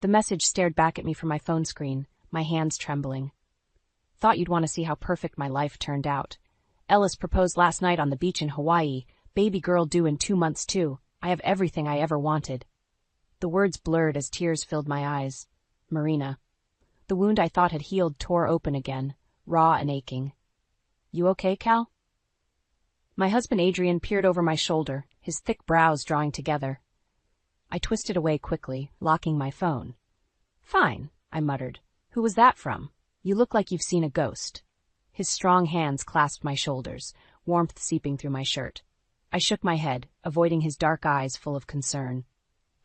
The message stared back at me from my phone screen, my hands trembling. Thought you'd want to see how perfect my life turned out. Ellis proposed last night on the beach in Hawaii. Baby girl due in 2 months too. I have everything I ever wanted. The words blurred as tears filled my eyes. Marina. The wound I thought had healed tore open again, raw and aching. You okay, Cal? My husband Adrian peered over my shoulder, his thick brows drawing together. I twisted away quickly, locking my phone. Fine, I muttered. Who was that from? You look like you've seen a ghost. His strong hands clasped my shoulders, warmth seeping through my shirt. I shook my head, avoiding his dark eyes full of concern.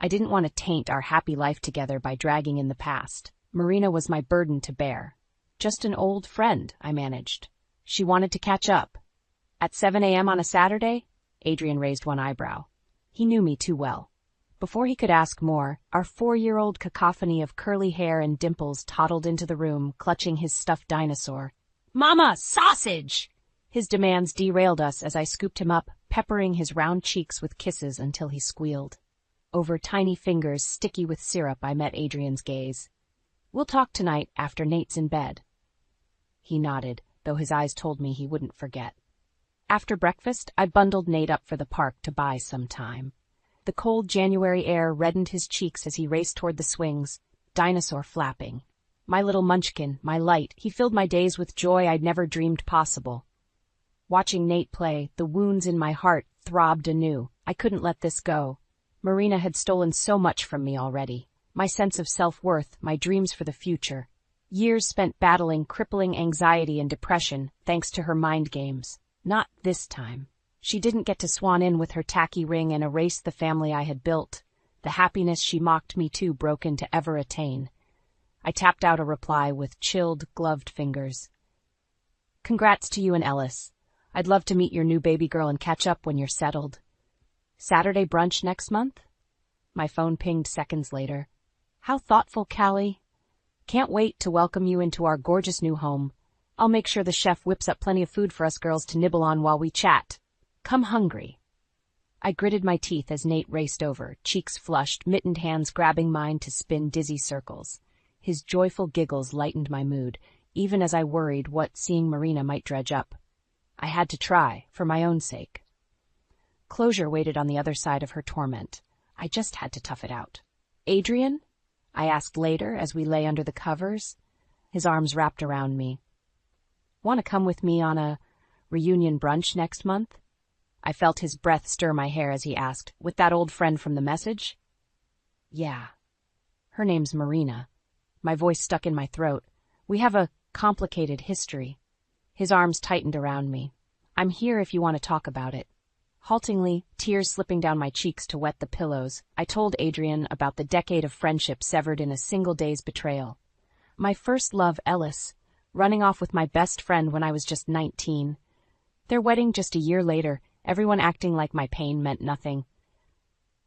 I didn't want to taint our happy life together by dragging in the past. Marina was my burden to bear. Just an old friend, I managed. She wanted to catch up. At 7 a.m. on a Saturday? Adrian raised one eyebrow. He knew me too well. Before he could ask more, our 4-year-old cacophony of curly hair and dimples toddled into the room, clutching his stuffed dinosaur. Mama, sausage! His demands derailed us as I scooped him up, peppering his round cheeks with kisses until he squealed. Over tiny fingers sticky with syrup, I met Adrian's gaze. We'll talk tonight after Nate's in bed. He nodded, though his eyes told me he wouldn't forget. After breakfast, I bundled Nate up for the park to buy some time. The cold January air reddened his cheeks as he raced toward the swings, dinosaur flapping. My little munchkin, my light, he filled my days with joy I'd never dreamed possible. Watching Nate play, the wounds in my heart throbbed anew. I couldn't let this go. Marina had stolen so much from me already. My sense of self-worth, my dreams for the future. Years spent battling crippling anxiety and depression, thanks to her mind games. Not this time. She didn't get to swan in with her tacky ring and erase the family I had built. The happiness she mocked me too broken to ever attain. I tapped out a reply with chilled, gloved fingers. Congrats to you and Ellis. I'd love to meet your new baby girl and catch up when you're settled. Saturday brunch next month? My phone pinged seconds later. How thoughtful, Callie. Can't wait to welcome you into our gorgeous new home. I'll make sure the chef whips up plenty of food for us girls to nibble on while we chat. Come hungry. I gritted my teeth as Nate raced over, cheeks flushed, mittened hands grabbing mine to spin dizzy circles. His joyful giggles lightened my mood, even as I worried what seeing Marina might dredge up. I had to try, for my own sake. Closure waited on the other side of her torment. I just had to tough it out. Adrian? I asked later as we lay under the covers. His arms wrapped around me. Want to come with me on a reunion brunch next month? I felt his breath stir my hair as he asked, with that old friend from the message? Yeah. Her name's Marina. My voice stuck in my throat. We have a complicated history. His arms tightened around me. I'm here if you want to talk about it. Haltingly, tears slipping down my cheeks to wet the pillows, I told Adrian about the decade of friendship severed in a single day's betrayal. My first love, Ellis, running off with my best friend when I was just 19. Their wedding just a year later, everyone acting like my pain meant nothing.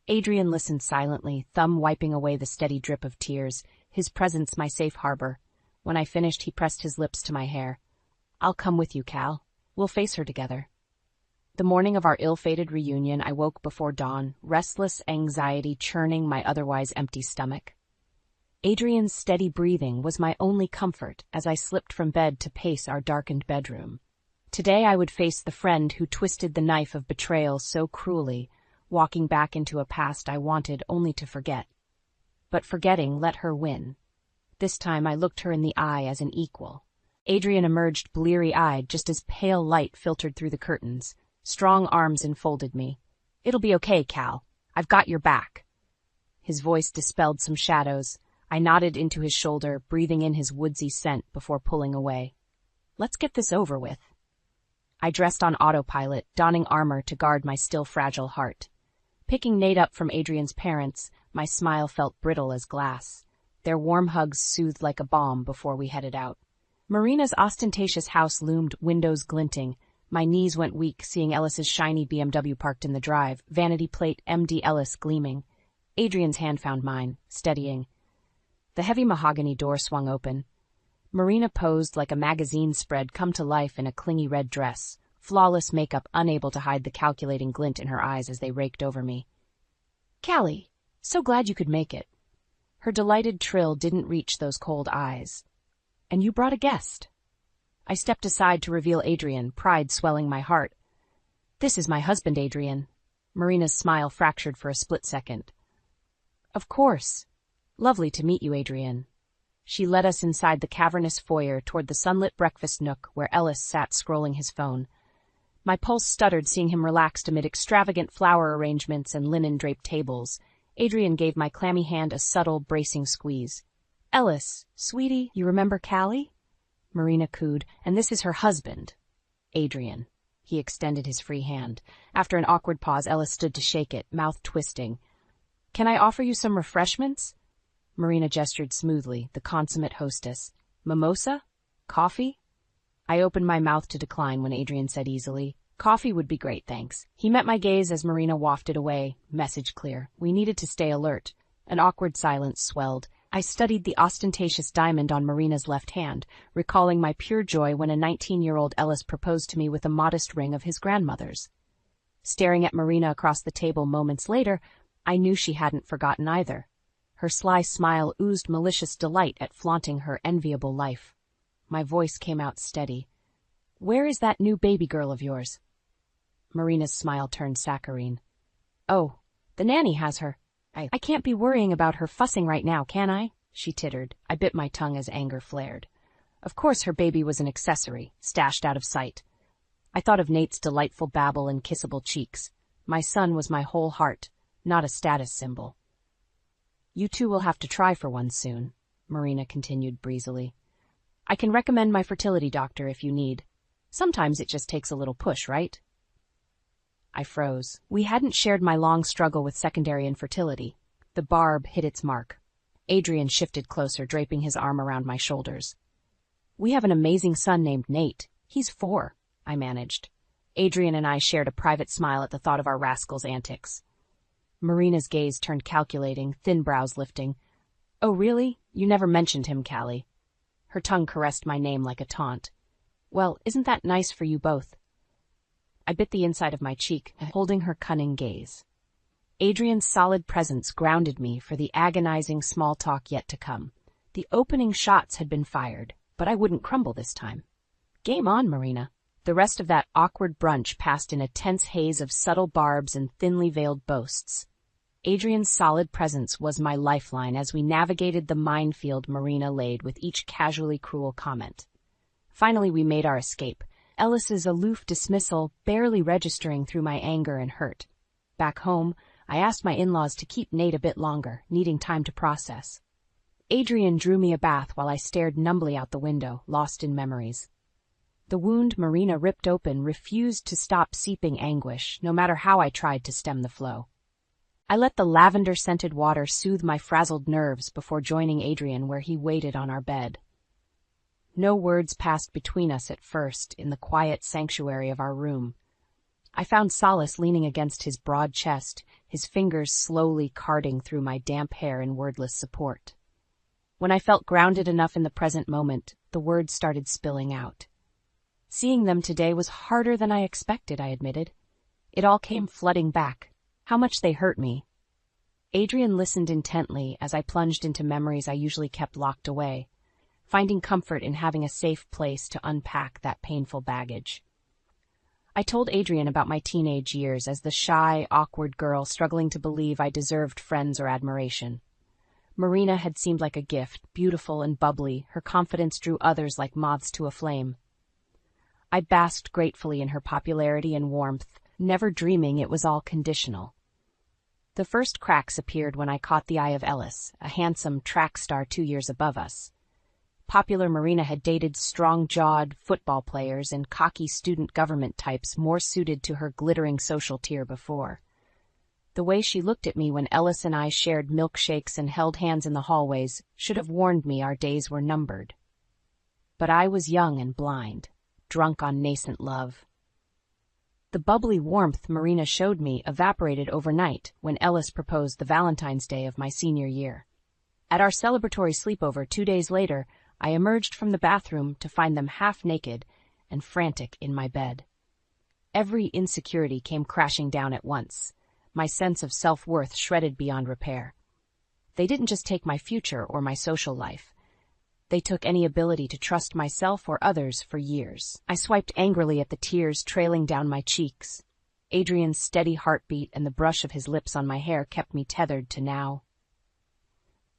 Adrian listened silently, thumb wiping away the steady drip of tears, his presence my safe harbor. When I finished, he pressed his lips to my hair. I'll come with you, Cal. We'll face her together. The morning of our ill-fated reunion, I woke before dawn, restless anxiety churning my otherwise empty stomach. Adrian's steady breathing was my only comfort as I slipped from bed to pace our darkened bedroom. Today I would face the friend who twisted the knife of betrayal so cruelly, walking back into a past I wanted only to forget. But forgetting let her win. This time I looked her in the eye as an equal. Adrian emerged bleary-eyed just as pale light filtered through the curtains. Strong arms enfolded me. It'll be okay, Cal. I've got your back. His voice dispelled some shadows. I nodded into his shoulder, breathing in his woodsy scent before pulling away. Let's get this over with. I dressed on autopilot, donning armor to guard my still fragile heart. Picking Nate up from Adrian's parents, my smile felt brittle as glass. Their warm hugs soothed like a balm before we headed out. Marina's ostentatious house loomed, windows glinting. My knees went weak seeing Ellis's shiny BMW parked in the drive, vanity plate MD Ellis gleaming. Adrian's hand found mine, steadying. The heavy mahogany door swung open. Marina posed like a magazine spread come to life in a clingy red dress, flawless makeup unable to hide the calculating glint in her eyes as they raked over me. Callie, so glad you could make it. Her delighted trill didn't reach those cold eyes. "And you brought a guest." I stepped aside to reveal Adrian, pride swelling my heart. "This is my husband, Adrian." Marina's smile fractured for a split second. "Of course. Lovely to meet you, Adrian." She led us inside the cavernous foyer toward the sunlit breakfast nook where Ellis sat scrolling his phone. My pulse stuttered seeing him relaxed amid extravagant flower arrangements and linen-draped tables. Adrian gave my clammy hand a subtle, bracing squeeze. "Ellis, sweetie, you remember Callie?" Marina cooed. "And this is her husband, Adrian." He extended his free hand. After an awkward pause, Ellis stood to shake it, mouth twisting. "Can I offer you some refreshments?" Marina gestured smoothly, the consummate hostess. "Mimosa? Coffee?" I opened my mouth to decline when Adrian said easily, "Coffee would be great, thanks." He met my gaze as Marina wafted away, message clear. We needed to stay alert. An awkward silence swelled. I studied the ostentatious diamond on Marina's left hand, recalling my pure joy when a 19-year-old Ellis proposed to me with a modest ring of his grandmother's. Staring at Marina across the table moments later, I knew she hadn't forgotten either. Her sly smile oozed malicious delight at flaunting her enviable life. My voice came out steady. "Where is that new baby girl of yours?" Marina's smile turned saccharine. "Oh, the nanny has her. I can't be worrying about her fussing right now, can I?" she tittered. I bit my tongue as anger flared. Of course her baby was an accessory, stashed out of sight. I thought of Nate's delightful babble and kissable cheeks. My son was my whole heart, not a status symbol. "You two will have to try for one soon," Marina continued breezily. "I can recommend my fertility doctor if you need. Sometimes it just takes a little push, right?" I froze. We hadn't shared my long struggle with secondary infertility. The barb hit its mark. Adrian shifted closer, draping his arm around my shoulders. "We have an amazing son named Nate. He's 4, I managed. Adrian and I shared a private smile at the thought of our rascal's antics. Marina's gaze turned calculating, thin brows lifting. "Oh, really? You never mentioned him, Callie." Her tongue caressed my name like a taunt. "Well, isn't that nice for you both?" I bit the inside of my cheek, holding her cunning gaze. Adrian's solid presence grounded me for the agonizing small talk yet to come. The opening shots had been fired, but I wouldn't crumble this time. Game on, Marina. The rest of that awkward brunch passed in a tense haze of subtle barbs and thinly veiled boasts. Adrian's solid presence was my lifeline as we navigated the minefield Marina laid with each casually cruel comment. Finally, we made our escape, Ellis's aloof dismissal barely registering through my anger and hurt. Back home, I asked my in-laws to keep Nate a bit longer, needing time to process. Adrian drew me a bath while I stared numbly out the window, lost in memories. The wound Marina ripped open refused to stop seeping anguish, no matter how I tried to stem the flow. I let the lavender-scented water soothe my frazzled nerves before joining Adrian where he waited on our bed. No words passed between us at first in the quiet sanctuary of our room. I found solace leaning against his broad chest, his fingers slowly carding through my damp hair in wordless support. When I felt grounded enough in the present moment, the words started spilling out. Seeing them today was harder than I expected, I admitted. It all came flooding back. How much they hurt me. Adrian listened intently as I plunged into memories I usually kept locked away, finding comfort in having a safe place to unpack that painful baggage. I told Adrian about my teenage years as the shy, awkward girl struggling to believe I deserved friends or admiration. Marina had seemed like a gift, beautiful and bubbly. Her confidence drew others like moths to a flame. I basked gratefully in her popularity and warmth, never dreaming it was all conditional. The first cracks appeared when I caught the eye of Ellis, a handsome track star 2 years above us. Popular Marina had dated strong-jawed football players and cocky student government types more suited to her glittering social tier before. The way she looked at me when Ellis and I shared milkshakes and held hands in the hallways should have warned me our days were numbered. But I was young and blind, drunk on nascent love. The bubbly warmth Marina showed me evaporated overnight when Ellis proposed the Valentine's Day of my senior year. At our celebratory sleepover 2 days later, I emerged from the bathroom to find them half naked and frantic in my bed. Every insecurity came crashing down at once, my sense of self-worth shredded beyond repair. They didn't just take my future or my social life. They took any ability to trust myself or others for years. I swiped angrily at the tears trailing down my cheeks. Adrian's steady heartbeat and the brush of his lips on my hair kept me tethered to now.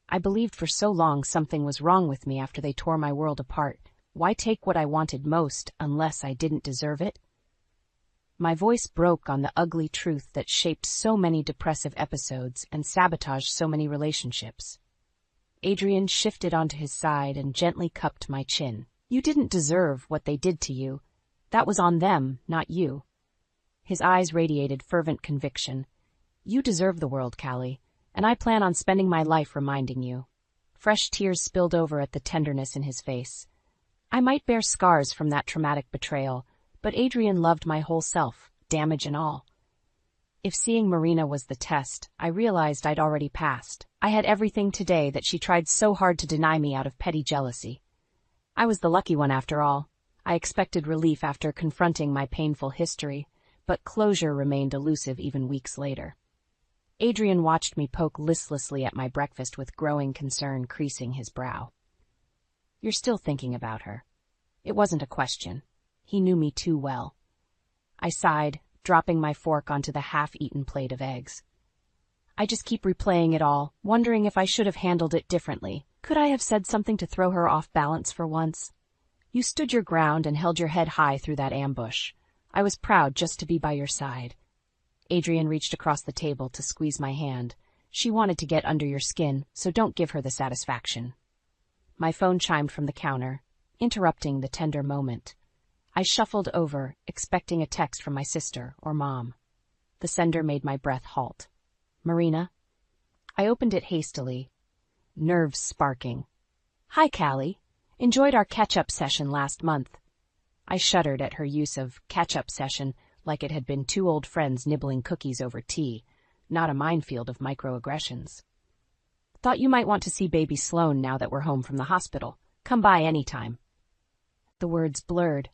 I believed for so long something was wrong with me after they tore my world apart. Why take what I wanted most unless I didn't deserve it? My voice broke on the ugly truth that shaped so many depressive episodes and sabotaged so many relationships. Adrian shifted onto his side and gently cupped my chin. You didn't deserve what they did to you. That was on them, not you. His eyes radiated fervent conviction. You deserve the world, Callie, and I plan on spending my life reminding you. Fresh tears spilled over at the tenderness in his face. I might bear scars from that traumatic betrayal, but Adrian loved my whole self, damage and all. If seeing Marina was the test, I realized I'd already passed. I had everything today that she tried so hard to deny me out of petty jealousy. I was the lucky one after all. I expected relief after confronting my painful history, but closure remained elusive even weeks later. Adrian watched me poke listlessly at my breakfast with growing concern creasing his brow. You're still thinking about her. It wasn't a question. He knew me too well. I sighed, dropping my fork onto the half-eaten plate of eggs. I just keep replaying it all, wondering if I should have handled it differently. Could I have said something to throw her off balance for once? You stood your ground and held your head high through that ambush. I was proud just to be by your side. Adrian reached across the table to squeeze my hand. She wanted to get under your skin, so don't give her the satisfaction. My phone chimed from the counter, interrupting the tender moment. I shuffled over, expecting a text from my sister or mom. The sender made my breath halt. Marina? I opened it hastily, nerves sparking. Hi, Callie. Enjoyed our catch-up session last month. I shuddered at her use of catch-up session like it had been two old friends nibbling cookies over tea, not a minefield of microaggressions. Thought you might want to see baby Sloane now that we're home from the hospital. Come by anytime. The words blurred.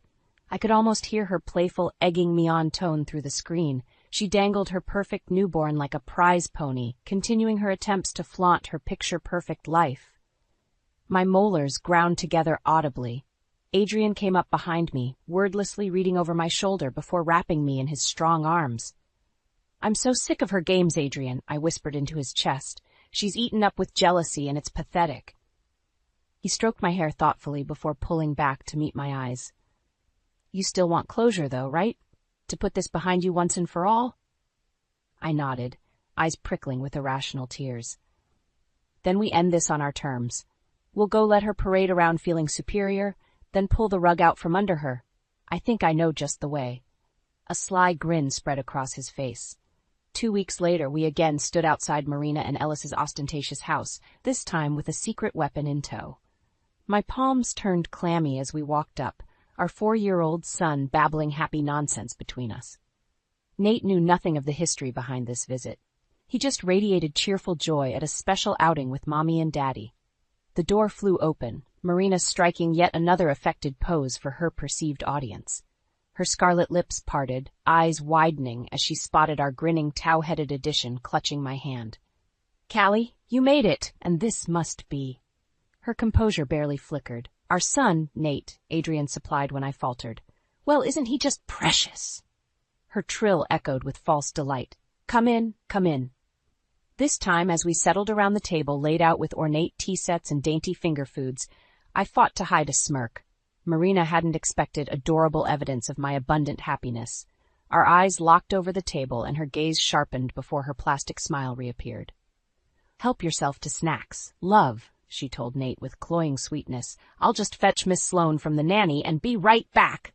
I could almost hear her playful, egging me on tone through the screen. She dangled her perfect newborn like a prize pony, continuing her attempts to flaunt her picture-perfect life. My molars ground together audibly. Adrian came up behind me, wordlessly reading over my shoulder before wrapping me in his strong arms. I'm so sick of her games, Adrian, I whispered into his chest. She's eaten up with jealousy, and it's pathetic. He stroked my hair thoughtfully before pulling back to meet my eyes. You still want closure, though, right? To put this behind you once and for all? I nodded, eyes prickling with irrational tears. Then we end this on our terms. We'll go let her parade around feeling superior, then pull the rug out from under her. I think I know just the way. A sly grin spread across his face. 2 weeks later, we again stood outside Marina and Ellis's ostentatious house, this time with a secret weapon in tow. My palms turned clammy as we walked up, our 4-year-old son babbling happy nonsense between us. Nate knew nothing of the history behind this visit. He just radiated cheerful joy at a special outing with Mommy and Daddy. The door flew open, Marina striking yet another affected pose for her perceived audience. Her scarlet lips parted, eyes widening as she spotted our grinning tow-headed addition clutching my hand. Callie, you made it, and this must be. Her composure barely flickered. Our son, Nate, Adrian supplied when I faltered. Well, isn't he just precious? Her trill echoed with false delight. Come in, come in. This time, as we settled around the table laid out with ornate tea sets and dainty finger foods, I fought to hide a smirk. Marina hadn't expected adorable evidence of my abundant happiness. Our eyes locked over the table and her gaze sharpened before her plastic smile reappeared. Help yourself to snacks. Love, she told Nate with cloying sweetness. I'll just fetch Miss Sloane from the nanny and be right back.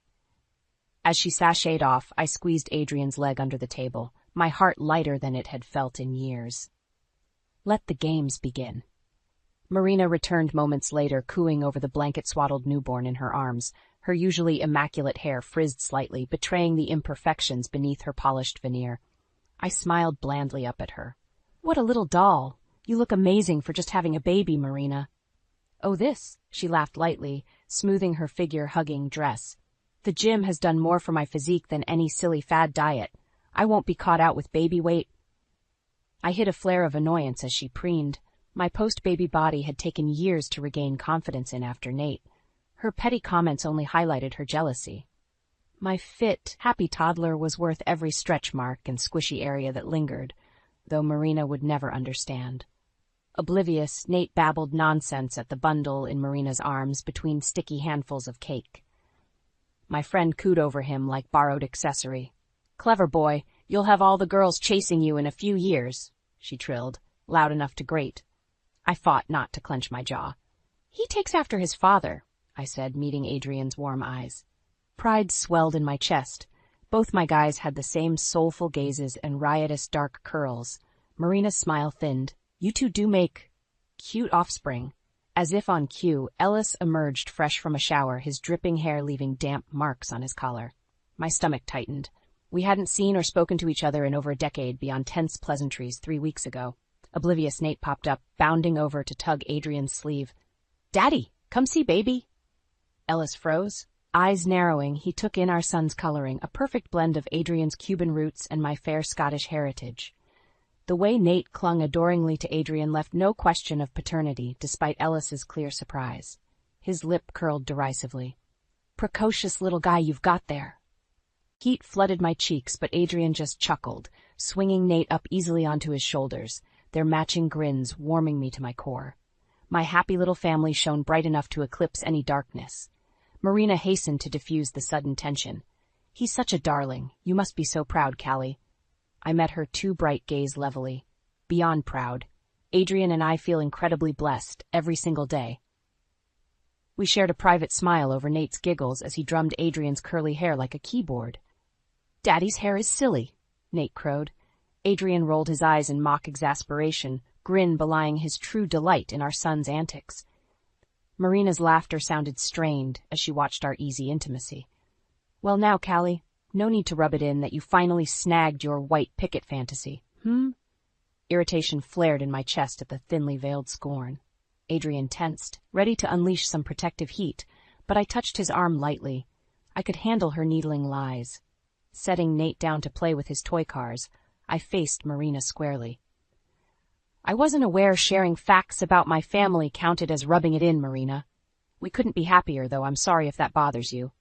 As she sashayed off, I squeezed Adrian's leg under the table, my heart lighter than it had felt in years. Let the games begin. Marina returned moments later, cooing over the blanket-swaddled newborn in her arms, her usually immaculate hair frizzed slightly, betraying the imperfections beneath her polished veneer. I smiled blandly up at her. What a little doll! You look amazing for just having a baby, Marina. Oh, this, she laughed lightly, smoothing her figure-hugging dress. The gym has done more for my physique than any silly fad diet. I won't be caught out with baby weight. I hid a flare of annoyance as she preened. My post-baby body had taken years to regain confidence in after Nate. Her petty comments only highlighted her jealousy. My fit, happy toddler was worth every stretch mark and squishy area that lingered, though Marina would never understand. Oblivious, Nate babbled nonsense at the bundle in Marina's arms between sticky handfuls of cake. My friend cooed over him like borrowed accessory. "Clever boy, you'll have all the girls chasing you in a few years," she trilled, loud enough to grate. I fought not to clench my jaw. "He takes after his father," I said, meeting Adrian's warm eyes. Pride swelled in my chest. Both my guys had the same soulful gazes and riotous dark curls. Marina's smile thinned. "You two do make cute offspring." As if on cue, Ellis emerged fresh from a shower, his dripping hair leaving damp marks on his collar. My stomach tightened. We hadn't seen or spoken to each other in over a decade beyond tense pleasantries 3 weeks ago. Oblivious Nate popped up, bounding over to tug Adrian's sleeve. "Daddy, come see baby." Ellis froze. Eyes narrowing, he took in our son's coloring, a perfect blend of Adrian's Cuban roots and my fair Scottish heritage. The way Nate clung adoringly to Adrian left no question of paternity, despite Ellis's clear surprise. His lip curled derisively. "Precocious little guy you've got there." Heat flooded my cheeks, but Adrian just chuckled, swinging Nate up easily onto his shoulders, their matching grins warming me to my core. My happy little family shone bright enough to eclipse any darkness. Marina hastened to diffuse the sudden tension. "He's such a darling. You must be so proud, Callie." I met her too bright gaze levelly. "Beyond proud. Adrian and I feel incredibly blessed every single day." We shared a private smile over Nate's giggles as he drummed Adrian's curly hair like a keyboard. "Daddy's hair is silly," Nate crowed. Adrian rolled his eyes in mock exasperation, grin belying his true delight in our son's antics. Marina's laughter sounded strained as she watched our easy intimacy. "Well now, Callie, no need to rub it in that you finally snagged your white picket fantasy, Irritation flared in my chest at the thinly veiled scorn. Adrian tensed, ready to unleash some protective heat, but I touched his arm lightly. I could handle her needling lies. Setting Nate down to play with his toy cars, I faced Marina squarely. "I wasn't aware sharing facts about my family counted as rubbing it in, Marina. We couldn't be happier, though I'm sorry if that bothers you."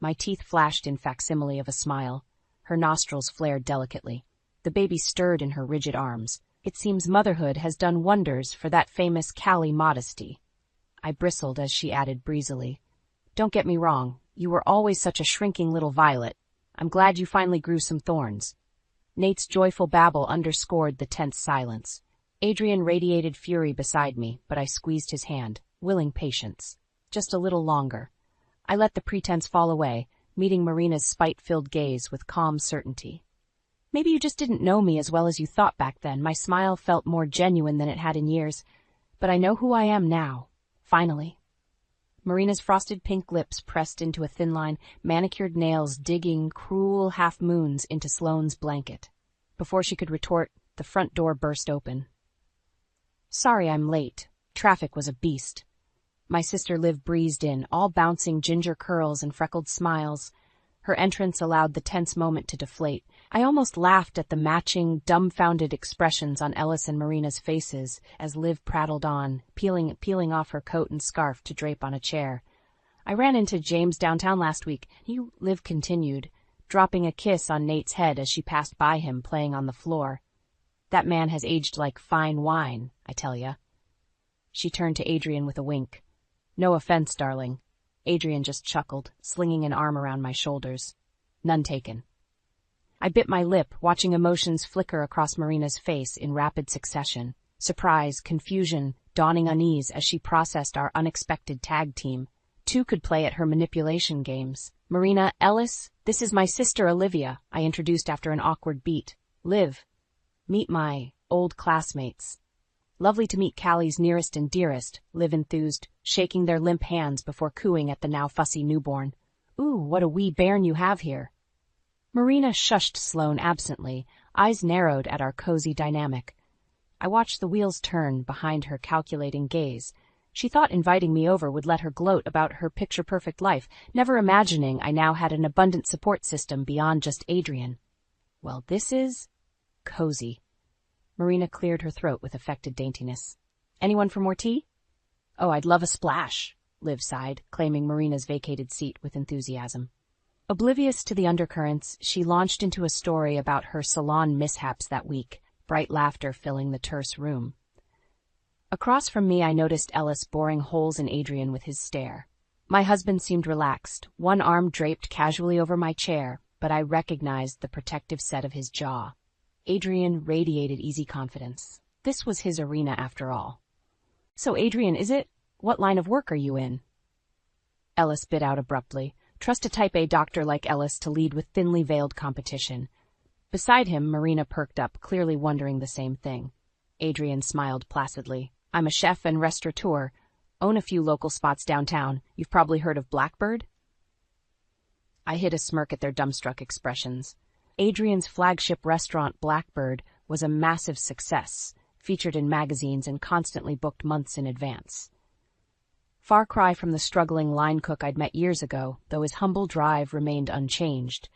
My teeth flashed in facsimile of a smile. Her nostrils flared delicately. The baby stirred in her rigid arms. It seems motherhood has done wonders for that famous Callie modesty. I bristled as she added breezily, "Don't get me wrong, you were always such a shrinking little violet. I'm glad you finally grew some thorns." Nate's joyful babble underscored the tense silence. Adrian radiated fury beside me, but I squeezed his hand, willing patience. Just a little longer. I let the pretense fall away, meeting Marina's spite-filled gaze with calm certainty. "Maybe you just didn't know me as well as you thought back then." My smile felt more genuine than it had in years. "But I know who I am now. Finally." Marina's frosted pink lips pressed into a thin line, manicured nails digging cruel half-moons into Sloane's blanket. Before she could retort, the front door burst open. "Sorry I'm late. Traffic was a beast." My sister Liv breezed in, all bouncing ginger curls and freckled smiles. Her entrance allowed the tense moment to deflate. I almost laughed at the matching, dumbfounded expressions on Ellis and Marina's faces as Liv prattled on, peeling off her coat and scarf to drape on a chair. "I ran into James downtown last week," Liv continued, dropping a kiss on Nate's head as she passed by him playing on the floor. "That man has aged like fine wine, I tell ya." She turned to Adrian with a wink. "No offense, darling." Adrian just chuckled, slinging an arm around my shoulders. "None taken." I bit my lip, watching emotions flicker across Marina's face in rapid succession. Surprise, confusion, dawning unease as she processed our unexpected tag team. Two could play at her manipulation games. "Marina, Ellis, this is my sister Olivia," I introduced after an awkward beat. "Liv, meet my old classmates." "Lovely to meet Callie's nearest and dearest," Liv enthused, shaking their limp hands before cooing at the now fussy newborn. "Ooh, what a wee bairn you have here." Marina shushed Sloane absently, eyes narrowed at our cozy dynamic. I watched the wheels turn behind her calculating gaze. She thought inviting me over would let her gloat about her picture-perfect life, never imagining I now had an abundant support system beyond just Adrian. Well, this is cozy. Marina cleared her throat with affected daintiness. Anyone for more tea? Oh, I'd love a splash, Liv sighed, claiming Marina's vacated seat with enthusiasm. Oblivious to the undercurrents, she launched into a story about her salon mishaps that week, bright laughter filling the terse room. Across from me, I noticed Ellis boring holes in Adrian with his stare. My husband seemed relaxed, one arm draped casually over my chair, but I recognized the protective set of his jaw. Adrian radiated easy confidence. This was his arena after all. So, Adrian, is it? What line of work are you in? Ellis bit out abruptly. Trust a type A doctor like Ellis to lead with thinly veiled competition. Beside him, Marina perked up, clearly wondering the same thing. Adrian smiled placidly. I'm a chef and restaurateur. Own a few local spots downtown. You've probably heard of Blackbird? I hid a smirk at their dumbstruck expressions. Adrian's flagship restaurant, Blackbird, was a massive success, featured in magazines and constantly booked months in advance. Far cry from the struggling line cook I'd met years ago, though his humble drive remained unchanged.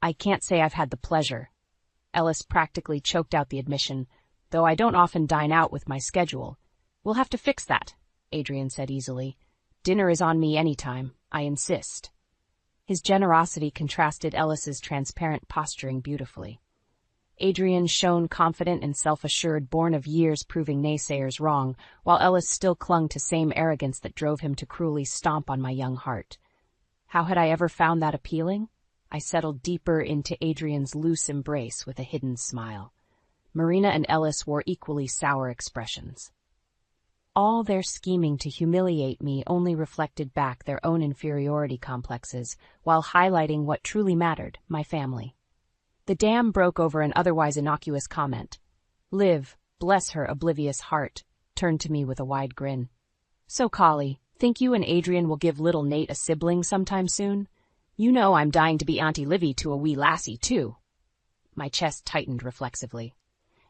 I can't say I've had the pleasure. Ellis practically choked out the admission, though I don't often dine out with my schedule. We'll have to fix that, Adrian said easily. Dinner is on me anytime. I insist. His generosity contrasted Ellis's transparent posturing beautifully. Adrian shone confident and self-assured, born of years proving naysayers wrong, while Ellis still clung to same arrogance that drove him to cruelly stomp on my young heart. How had I ever found that appealing? I settled deeper into Adrian's loose embrace with a hidden smile. Marina and Ellis wore equally sour expressions. All their scheming to humiliate me only reflected back their own inferiority complexes, while highlighting what truly mattered, my family. The dam broke over an otherwise innocuous comment. Liv, bless her oblivious heart, turned to me with a wide grin. So, Collie, think you and Adrian will give little Nate a sibling sometime soon? You know I'm dying to be Auntie Livy to a wee lassie, too. My chest tightened reflexively.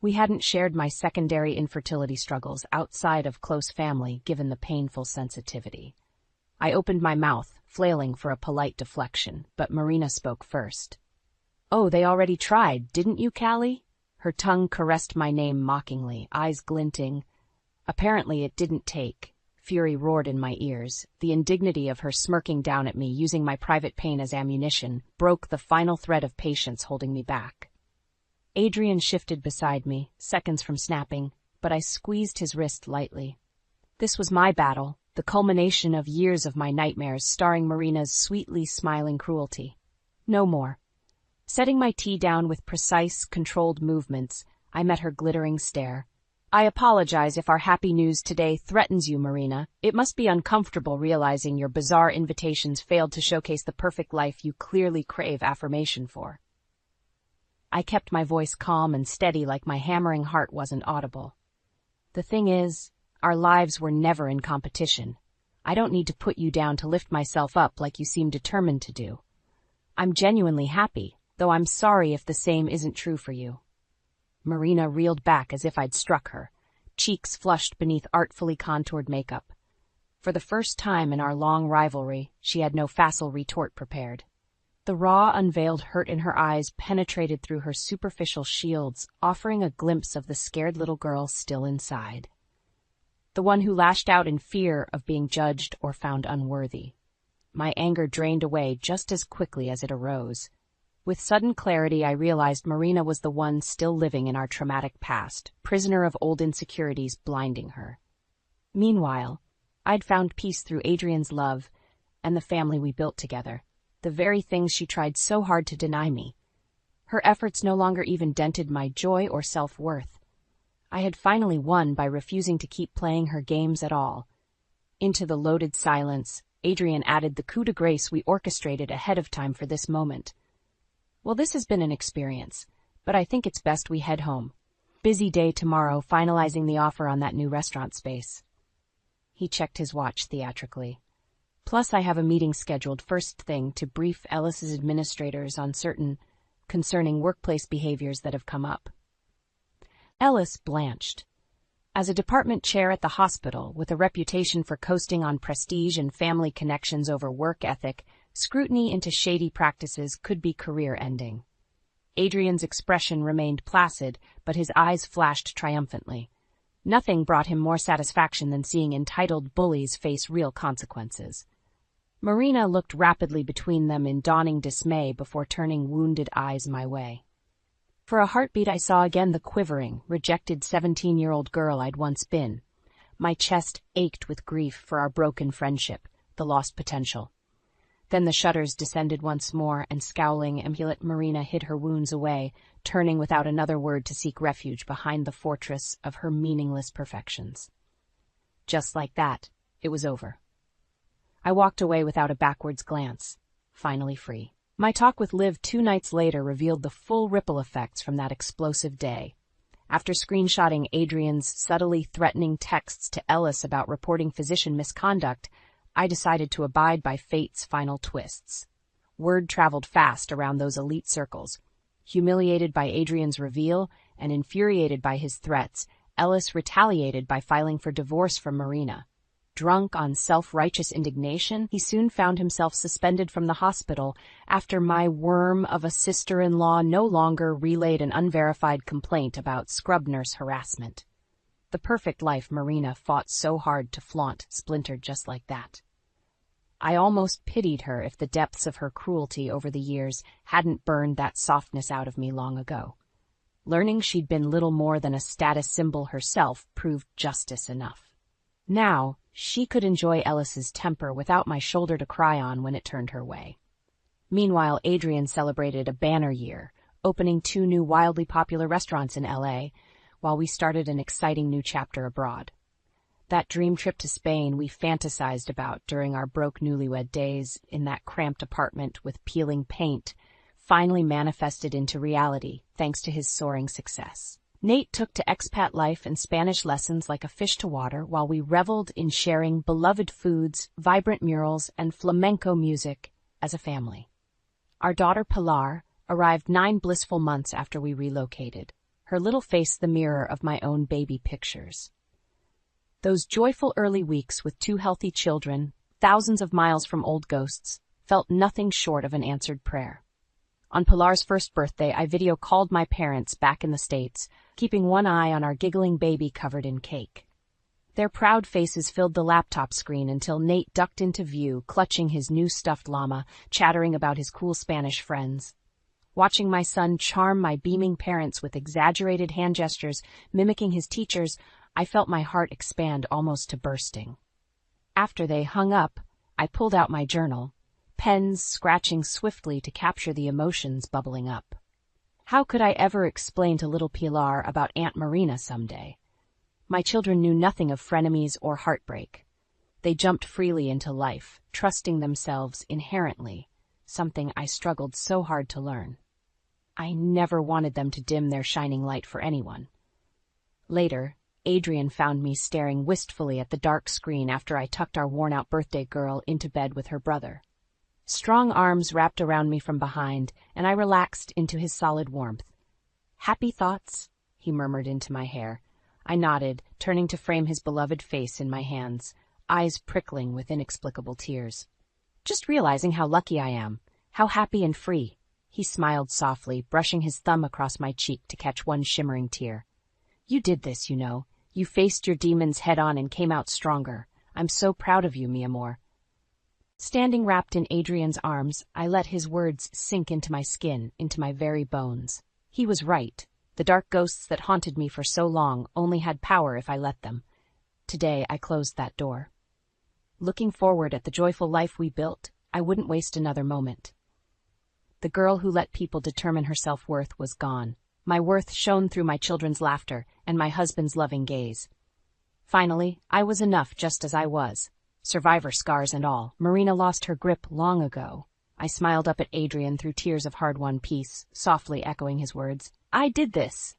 We hadn't shared my secondary infertility struggles outside of close family, given the painful sensitivity. I opened my mouth, flailing for a polite deflection, but Marina spoke first. Oh, they already tried, didn't you, Callie? Her tongue caressed my name mockingly, eyes glinting. Apparently it didn't take. Fury roared in my ears. The indignity of her smirking down at me, using my private pain as ammunition, broke the final thread of patience holding me back. Adrian shifted beside me, seconds from snapping, but I squeezed his wrist lightly. This was my battle, the culmination of years of my nightmares, starring Marina's sweetly smiling cruelty. No more. Setting my tea down with precise, controlled movements, I met her glittering stare. I apologize if our happy news today threatens you, Marina. It must be uncomfortable realizing your bizarre invitations failed to showcase the perfect life you clearly crave affirmation for. I kept my voice calm and steady, like my hammering heart wasn't audible. The thing is, our lives were never in competition. I don't need to put you down to lift myself up like you seem determined to do. I'm genuinely happy, though I'm sorry if the same isn't true for you. Marina reeled back as if I'd struck her, cheeks flushed beneath artfully contoured makeup. For the first time in our long rivalry, she had no facile retort prepared. The raw, unveiled hurt in her eyes penetrated through her superficial shields, offering a glimpse of the scared little girl still inside. The one who lashed out in fear of being judged or found unworthy. My anger drained away just as quickly as it arose. With sudden clarity, I realized Marina was the one still living in our traumatic past, prisoner of old insecurities blinding her. Meanwhile, I'd found peace through Adrian's love and the family we built together, the very things she tried so hard to deny me. Her efforts no longer even dented my joy or self-worth. I had finally won by refusing to keep playing her games at all. Into the loaded silence, Adrian added the coup de grace we orchestrated ahead of time for this moment. Well, this has been an experience, but I think it's best we head home. Busy day tomorrow, finalizing the offer on that new restaurant space. He checked his watch theatrically. Plus, I have a meeting scheduled first thing to brief Ellis's administrators on certain concerning workplace behaviors that have come up. Ellis blanched. As a department chair at the hospital, with a reputation for coasting on prestige and family connections over work ethic, scrutiny into shady practices could be career-ending. Adrian's expression remained placid, but his eyes flashed triumphantly. Nothing brought him more satisfaction than seeing entitled bullies face real consequences. Marina looked rapidly between them in dawning dismay before turning wounded eyes my way. For a heartbeat I saw again the quivering, rejected 17-year-old girl I'd once been. My chest ached with grief for our broken friendship, the lost potential. Then the shutters descended once more, and scowling, emulate Marina hid her wounds away, turning without another word to seek refuge behind the fortress of her meaningless perfections. Just like that, it was over. I walked away without a backwards glance, finally free. My talk with Liv 2 nights later revealed the full ripple effects from that explosive day. After screenshotting Adrian's subtly threatening texts to Ellis about reporting physician misconduct, I decided to abide by fate's final twists. Word traveled fast around those elite circles. Humiliated by Adrian's reveal and infuriated by his threats, Ellis retaliated by filing for divorce from Marina. Drunk on self-righteous indignation, he soon found himself suspended from the hospital after my worm of a sister-in-law no longer relayed an unverified complaint about scrub nurse harassment. The perfect life Marina fought so hard to flaunt splintered just like that. I almost pitied her if the depths of her cruelty over the years hadn't burned that softness out of me long ago. Learning she'd been little more than a status symbol herself proved justice enough. Now, she could enjoy Ellis's temper without my shoulder to cry on when it turned her way. Meanwhile, Adrian celebrated a banner year, opening 2 new wildly popular restaurants in LA, while we started an exciting new chapter abroad. That dream trip to Spain we fantasized about during our broke newlywed days in that cramped apartment with peeling paint finally manifested into reality thanks to his soaring success. Nate took to expat life and Spanish lessons like a fish to water while we reveled in sharing beloved foods, vibrant murals, and flamenco music as a family. Our daughter Pilar arrived 9 blissful months after we relocated, her little face the mirror of my own baby pictures. Those joyful early weeks with 2 healthy children, thousands of miles from old ghosts, felt nothing short of an answered prayer. On Pilar's first birthday, I video called my parents back in the States, keeping one eye on our giggling baby covered in cake. Their proud faces filled the laptop screen until Nate ducked into view, clutching his new stuffed llama, chattering about his cool Spanish friends. Watching my son charm my beaming parents with exaggerated hand gestures, mimicking his teachers, I felt my heart expand almost to bursting. After they hung up, I pulled out my journal, pens scratching swiftly to capture the emotions bubbling up. How could I ever explain to little Pilar about Aunt Marina someday? My children knew nothing of frenemies or heartbreak. They jumped freely into life, trusting themselves inherently, something I struggled so hard to learn. I never wanted them to dim their shining light for anyone. Later, Adrian found me staring wistfully at the dark screen after I tucked our worn-out birthday girl into bed with her brother. Strong arms wrapped around me from behind, and I relaxed into his solid warmth. "Happy thoughts?" he murmured into my hair. I nodded, turning to frame his beloved face in my hands, eyes prickling with inexplicable tears. "Just realizing how lucky I am, how happy and free." He smiled softly, brushing his thumb across my cheek to catch one shimmering tear. "You did this, you know. You faced your demons head-on and came out stronger. I'm so proud of you, mi amor." Standing wrapped in Adrian's arms, I let his words sink into my skin, into my very bones. He was right. The dark ghosts that haunted me for so long only had power if I let them. Today I closed that door. Looking forward at the joyful life we built, I wouldn't waste another moment. The girl who let people determine her self-worth was gone. My worth shone through my children's laughter and my husband's loving gaze. Finally, I was enough just as I was. Survivor scars and all, Marina lost her grip long ago. I smiled up at Adrian through tears of hard-won peace, softly echoing his words. "I did this.